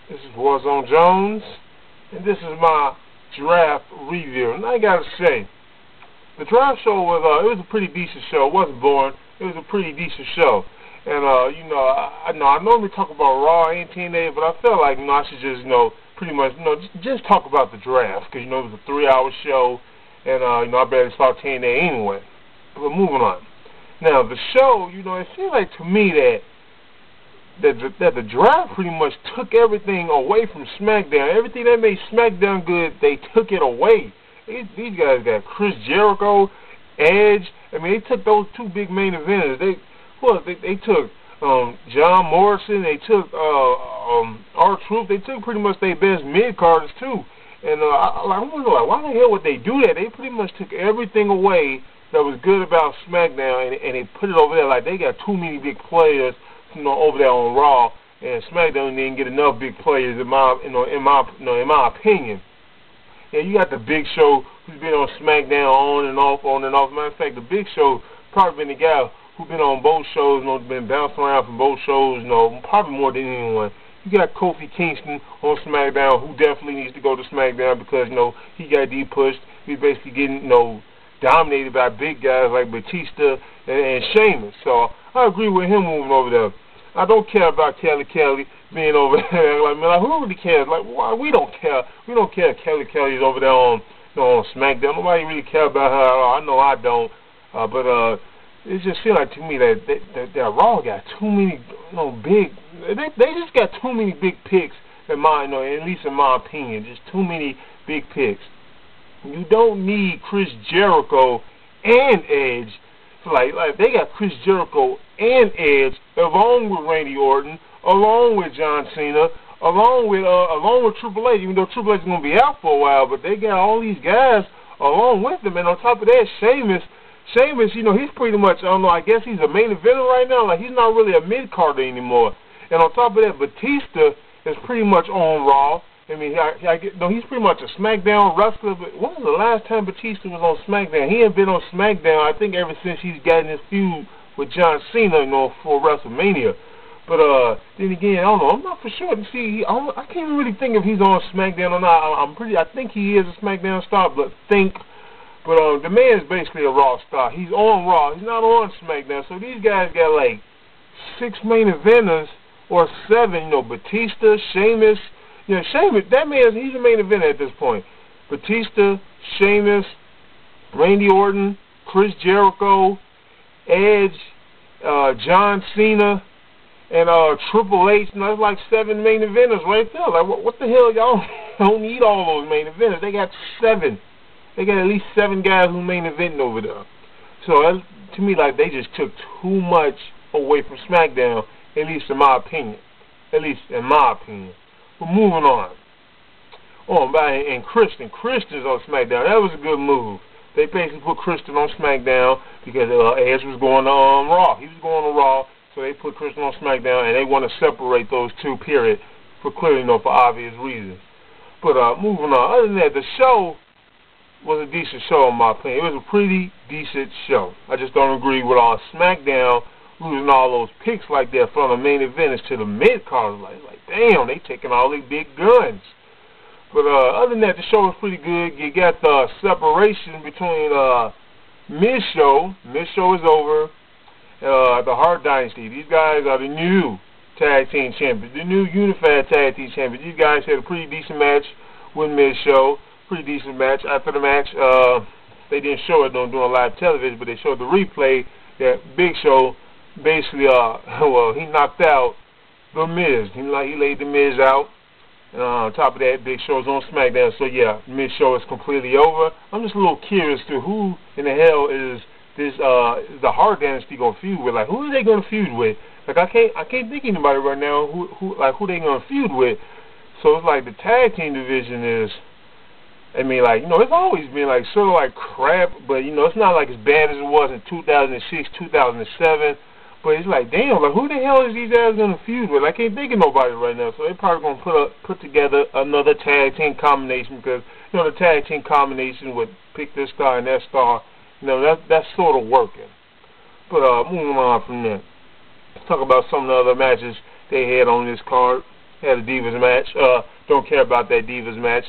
This is Warzone Jones, and this is my draft review. And I gotta say, the draft show was a pretty decent show. It wasn't boring. It was a pretty decent show. And I normally talk about Raw and TNA, but I felt like I should just pretty much just talk about the draft because it was a 3-hour show, and I barely saw TNA anyway. But moving on. Now the show, it seems like to me that the draft pretty much took everything away from SmackDown. Everything that made SmackDown good, they took it away. These guys got Chris Jericho, Edge. I mean, they took those two big main eventers. They took John Morrison. They took R-Truth. They took pretty much their best mid-carders too. And I wonder, why the hell would they do that? They pretty much took everything away that was good about SmackDown, and they put it over there. Like, they got too many big players, over there on Raw, and SmackDown didn't get enough big players in my opinion. Yeah, you got the Big Show who's been on SmackDown on and off. Matter of fact, the Big Show probably been the guy who's been on both shows, been bouncing around from both shows, probably more than anyone. You got Kofi Kingston on SmackDown, who definitely needs to go to SmackDown because he got de-pushed. He's basically getting dominated by big guys like Batista and Sheamus. So I agree with him moving over there. I don't care about Kelly being over there. Like, who really cares? Like, why? We don't care. We don't care if Kelly's over there on SmackDown. Nobody really care about her at all. I know I don't. But it just seems like to me that Raw got too many big. They just got too many big picks at least in my opinion. Just too many big picks. You don't need Chris Jericho and Edge. Like they got Chris Jericho and Edge along with Randy Orton, along with John Cena, along with Triple H. Even though Triple H is gonna be out for a while, but they got all these guys along with them. And on top of that, Sheamus, he's pretty much I guess he's a main eventer right now. Like, he's not really a mid carder anymore. And on top of that, Batista is pretty much on Raw. I mean, he's pretty much a SmackDown wrestler, but when was the last time Batista was on SmackDown? He ain't been on SmackDown, I think, ever since he's gotten his feud with John Cena, for WrestleMania. But then again, I don't know. I'm not for sure. See, I can't really think if he's on SmackDown or not. I think he is a SmackDown star, but the man is basically a Raw star. He's on Raw. He's not on SmackDown. So these guys got like 6 main eventers or 7. Batista, Sheamus. Sheamus, that man, he's the main eventer at this point. Batista, Sheamus, Randy Orton, Chris Jericho, Edge, John Cena, and Triple H. That's like 7 main eventers right there. Like, what the hell? Y'all don't need all those main eventers. They got 7. They got at least 7 guys who main eventing over there. So to me, like, they just took too much away from SmackDown, at least in my opinion. But moving on. And Christian's on SmackDown. That was a good move. They basically put Christian on SmackDown because Edge was going on Raw. He was going to Raw, so they put Christian on SmackDown, and they want to separate those two, period, for clearly, for obvious reasons. But moving on. Other than that, the show was a decent show in my opinion. It was a pretty decent show. I just don't agree with all SmackDown losing all those picks like that from the main eventers to the mid-carders. Like, damn, they taking all these big guns. But other than that, the show was pretty good. You got the separation between mid-show. Mid-show is over. The Hart Dynasty. These guys are the new tag team champions, the new unified tag team champions. These guys had a pretty decent match with mid-show. Pretty decent match. After the match, they didn't show it on doing live television, but they showed the replay that Big Show basically, he knocked out The Miz. He laid The Miz out. And on top of that, Big Show's on SmackDown. So yeah, Miz show is completely over. I'm just a little curious to who in the hell is this the Hart Dynasty gonna feud with? Like, who are they gonna feud with? Like, I can't think of anybody right now who they gonna feud with. So it's like the tag team division is, I mean, like, it's always been like sort of like crap, but it's not like as bad as it was in 2006, 2007. But it's like, damn, like, who the hell is these guys gonna feud with? I can't think of nobody right now. So they're probably gonna put together another tag team combination because the tag team combination would pick this star and that star. That's sort of working. But moving on from there, let's talk about some of the other matches they had on this card. had a Divas match. Don't care about that Divas match.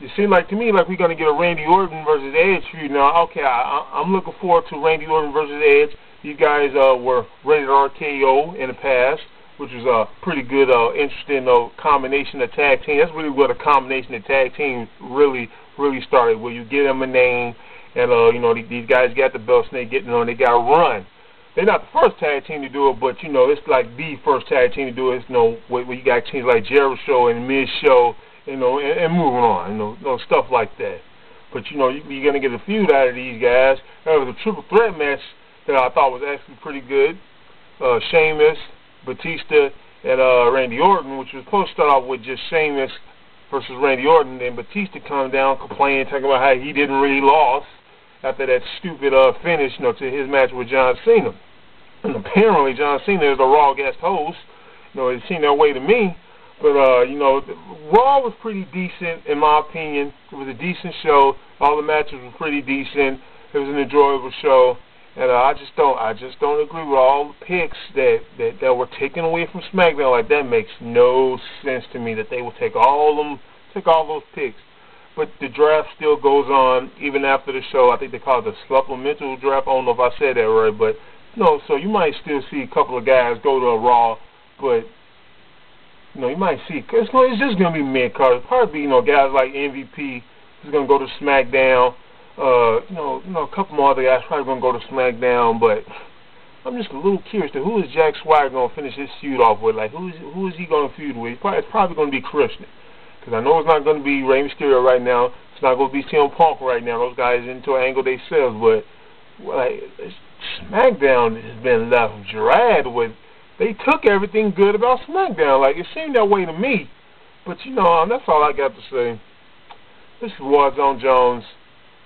It seemed like to me like we're gonna get a Randy Orton versus Edge feud now. Okay, I'm looking forward to Randy Orton versus Edge. You guys were rated RKO in the past, which was a pretty good, interesting combination of tag team. That's really what a combination of tag team really started, where you give them a name, and you know, these guys got the belts and they they got to run. They're not the first tag team to do it, but you know, it's like the first tag team to do it. It's, you know, where you got teams like Jericho and Miz Show, you know, and moving on, you know, stuff like that. But you know, you're gonna get a feud out of these guys. There was a triple threat match that I thought was actually pretty good. Sheamus, Batista, and Randy Orton, which was supposed to start off with just Sheamus versus Randy Orton. Then Batista come down complaining, talking about how he didn't really lose after that stupid finish, you know, to his match with John Cena. And apparently John Cena is a Raw guest host. You know, it seemed that way to me. But, you know, Raw was pretty decent, in my opinion. It was a decent show. All the matches were pretty decent. It was an enjoyable show. And I just don't agree with all the picks that were taken away from SmackDown. Like, that makes no sense to me, that they will take all those picks. But the draft still goes on even after the show. I think they call it the supplemental draft. I don't know if I said that right, but no. So you might still see a couple of guys go to a Raw, but you know, you might see, it's just gonna be mid-card. Probably, you know, guys like MVP who's gonna go to SmackDown. You know, a couple more other guys probably gonna go to SmackDown, but I'm just a little curious to who is Jack Swagger gonna finish his feud off with. Like, who is he gonna feud with? It's probably gonna be Christian, because I know it's not gonna be Rey Mysterio right now. It's not gonna be CM Punk right now. Those guys into an angle themselves, but like, SmackDown has been left dragged with. They took everything good about SmackDown. Like, it seemed that way to me. But you know, that's all I got to say. This is Warzone Jones.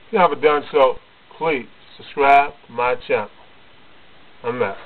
If you haven't done so, please subscribe to my channel. I'm out.